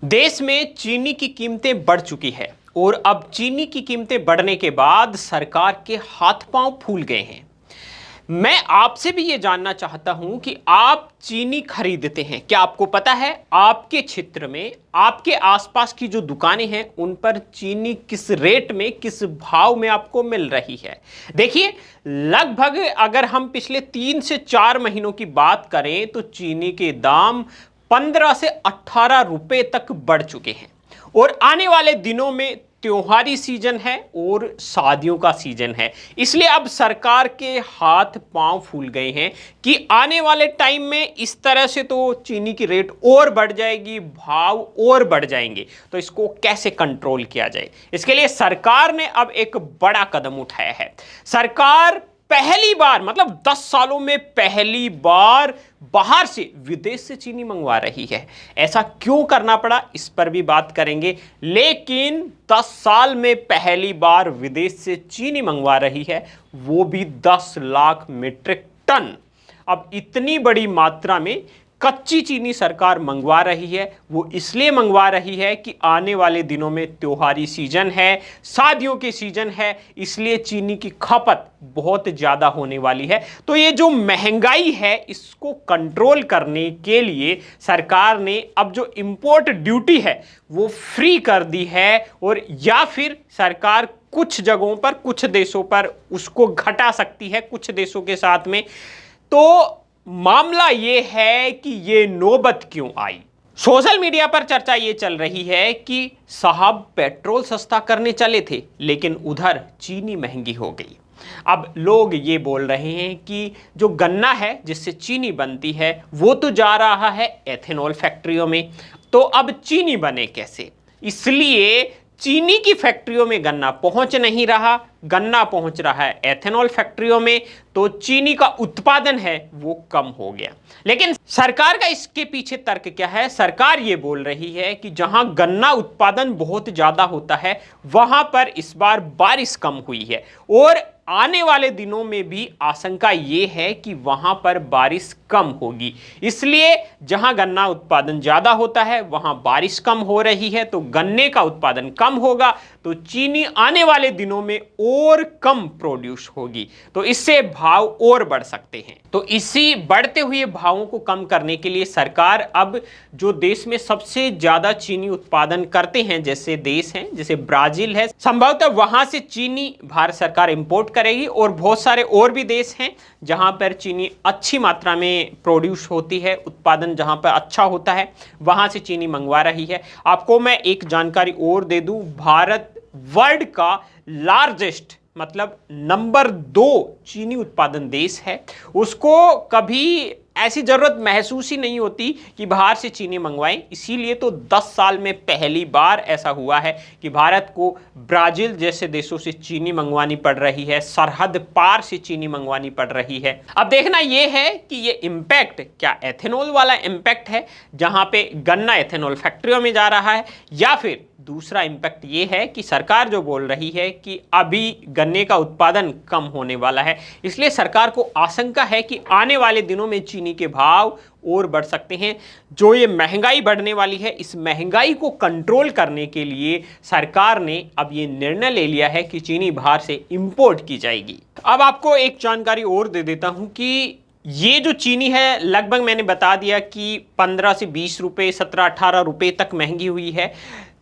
देश में चीनी की कीमतें बढ़ चुकी है और अब चीनी की कीमतें बढ़ने के बाद सरकार के हाथ पांव फूल गए हैं। मैं आपसे भी ये जानना चाहता हूं कि आप चीनी खरीदते हैं, क्या आपको पता है आपके क्षेत्र में, आपके आसपास की जो दुकानें हैं उन पर चीनी किस रेट में, किस भाव में आपको मिल रही है? देखिए, लगभग अगर हम पिछले 3 से 4 महीनों की बात करें तो चीनी के दाम 15 से 18 रुपए तक बढ़ चुके हैं और आने वाले दिनों में त्योहारी सीजन है और शादियों का सीजन है, इसलिए अब सरकार के हाथ पांव फूल गए हैं कि आने वाले टाइम में इस तरह से तो चीनी की रेट और बढ़ जाएगी, भाव और बढ़ जाएंगे, तो इसको कैसे कंट्रोल किया जाए। इसके लिए सरकार ने अब एक बड़ा कदम उठाया है। सरकार पहली बार, मतलब 10 सालों में पहली बार बाहर से, विदेश से चीनी मंगवा रही है। ऐसा क्यों करना पड़ा, इस पर भी बात करेंगे। लेकिन 10 साल में पहली बार विदेश से चीनी मंगवा रही है, वो भी 10 लाख मीट्रिक टन। अब इतनी बड़ी मात्रा में कच्ची चीनी सरकार मंगवा रही है। वो इसलिए मंगवा रही है कि आने वाले दिनों में त्योहारी सीजन है, शादियों के सीजन है, इसलिए चीनी की खपत बहुत ज़्यादा होने वाली है। तो ये जो महंगाई है, इसको कंट्रोल करने के लिए सरकार ने अब जो इंपोर्ट ड्यूटी है वो फ्री कर दी है, और या फिर सरकार कुछ जगहों पर, कुछ देशों पर उसको घटा सकती है, कुछ देशों के साथ में। तो मामला ये है कि ये नौबत क्यों आई। सोशल मीडिया पर चर्चा ये चल रही है कि साहब पेट्रोल सस्ता करने चले थे लेकिन उधर चीनी महंगी हो गई। अब लोग ये बोल रहे हैं कि जो गन्ना है जिससे चीनी बनती है वो तो जा रहा है एथेनॉल फैक्ट्रियों में, तो अब चीनी बने कैसे। इसलिए चीनी की फैक्ट्रियों में गन्ना पहुंच नहीं रहा, गन्ना पहुंच रहा है एथेनॉल फैक्ट्रियों में, तो चीनी का उत्पादन है वो कम हो गया। लेकिन सरकार का इसके पीछे तर्क क्या है? सरकार ये बोल रही है कि जहां गन्ना उत्पादन बहुत ज्यादा होता है वहां पर इस बार बारिश कम हुई है, और आने वाले दिनों में भी आशंका ये है कि वहां पर बारिश कम होगी। इसलिए जहां गन्ना उत्पादन ज्यादा होता है वहां बारिश कम हो रही है, तो गन्ने का उत्पादन कम होगा, तो चीनी आने वाले दिनों में और कम प्रोड्यूस होगी, तो इससे भाव और बढ़ सकते हैं। तो इसी बढ़ते हुए भावों को कम करने के लिए सरकार अब जो देश में सबसे ज्यादा चीनी उत्पादन करते हैं, जैसे देश हैं, जैसे ब्राजील है, संभवतः वहां से चीनी भारत सरकार इंपोर्ट करेगी, और बहुत सारे और भी देश हैं जहां पर चीनी अच्छी मात्रा में प्रोड्यूस होती है, उत्पादन जहां पर अच्छा होता है वहां से चीनी मंगवा रही है। आपको मैं एक जानकारी और दे दूं, भारत वर्ल्ड का लार्जेस्ट, मतलब नंबर 2 चीनी उत्पादन देश है। उसको कभी ऐसी जरूरत महसूस ही नहीं होती कि बाहर से चीनी मंगवाएं। इसीलिए तो 10 साल में पहली बार ऐसा हुआ है कि भारत को ब्राजील जैसे देशों से चीनी मंगवानी पड़ रही है, सरहद पार से चीनी मंगवानी पड़ रही है। अब देखना यह है कि ये इंपैक्ट क्या एथेनॉल वाला इंपैक्ट है जहां पे गन्ना एथेनॉल फैक्ट्रियों में जा रहा है, या फिर दूसरा इंपैक्ट ये है कि सरकार जो बोल रही है कि अभी गन्ने का उत्पादन कम होने वाला है, इसलिए सरकार को आशंका है कि आने वाले दिनों में चीनी के भाव और बढ़ सकते हैं। जो ये महंगाई बढ़ने वाली है, इस महंगाई को कंट्रोल करने के लिए सरकार ने अब ये निर्णय ले लिया है कि चीनी बाहर से इंपोर्ट की जाएगी। अब आपको एक जानकारी और दे देता हूं कि ये जो चीनी है, लगभग मैंने बता दिया कि 15 से 20 रुपए, 17-18 रुपए तक महंगी हुई है,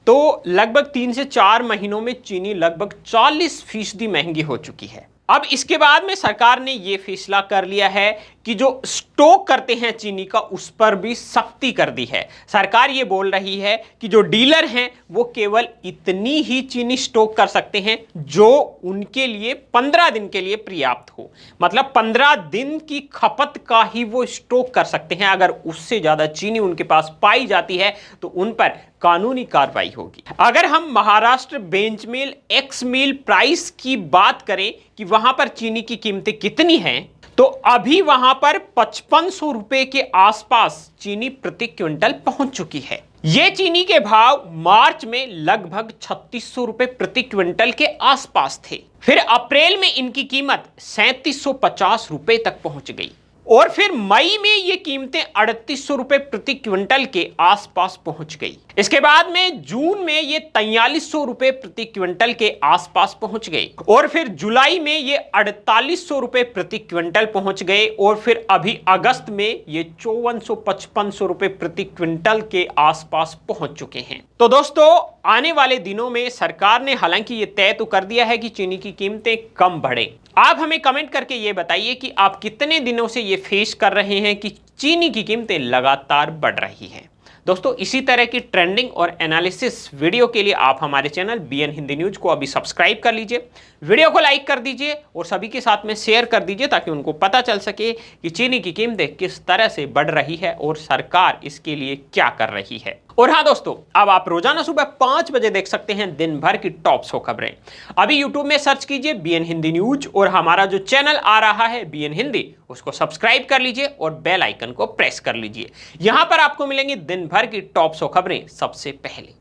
तो लगभग 3 से 4 महीनों में चीनी लगभग 40% महंगी हो चुकी है। अब इसके बाद में सरकार ने यह फैसला कर लिया है कि जो स्टॉक करते हैं चीनी का, उस पर भी सख्ती कर दी है। सरकार ये बोल रही है कि जो डीलर हैं वो केवल इतनी ही चीनी स्टॉक कर सकते हैं जो उनके लिए 15 दिन के लिए पर्याप्त हो, मतलब 15 दिन की खपत का ही वो स्टॉक कर सकते हैं। अगर उससे ज्यादा चीनी उनके पास पाई जाती है तो उन पर कानूनी कार्रवाई होगी। अगर हम महाराष्ट्र बेंच मील, एक्स मील प्राइस की बात करें कि वहां पर चीनी की कीमतें कितनी हैं, तो अभी वहां पर 5500 रुपए के आसपास चीनी प्रति क्विंटल पहुंच चुकी है। ये चीनी के भाव मार्च में लगभग 3600 रुपए प्रति क्विंटल के आसपास थे। फिर अप्रैल में इनकी कीमत 3750 रुपए तक पहुंच गई, और फिर मई में ये कीमतें 3800 रुपए प्रति क्विंटल के आसपास पहुंच गई। इसके बाद में जून में ये 4300 रुपए प्रति क्विंटल के आसपास पहुंच गए और फिर जुलाई में ये 4800 रुपए प्रति क्विंटल पहुंच गए और फिर अभी अगस्त में ये 5400-5500 रुपए प्रति क्विंटल के आसपास पहुंच चुके हैं। तो दोस्तों आने वाले दिनों में सरकार ने हालांकि ये तय तो कर दिया है कि चीनी की कीमतें कम बढ़े। आप हमें कमेंट करके ये बताइए कि आप कितने दिनों से ये फेस कर रहे हैं कि चीनी की कीमतें लगातार बढ़ रही हैं। दोस्तों इसी तरह की ट्रेंडिंग और एनालिसिस वीडियो के लिए आप हमारे चैनल बीएन हिंदी न्यूज को अभी सब्सक्राइब कर लीजिए, वीडियो को लाइक कर दीजिए और सभी के साथ में शेयर कर दीजिए ताकि उनको पता चल सके कि चीनी की कीमतें किस तरह से बढ़ रही है और सरकार इसके लिए क्या कर रही है। और हाँ दोस्तों, अब आप रोजाना सुबह 5 बजे देख सकते हैं दिन भर की टॉप 100 खबरें। अभी यूट्यूब में सर्च कीजिए बीएन हिंदी न्यूज और हमारा जो चैनल आ रहा है बीएन हिंदी, उसको सब्सक्राइब कर लीजिए और बेल आइकन को प्रेस कर लीजिए। यहां पर आपको मिलेंगी दिन भर की टॉप 100 खबरें सबसे पहले।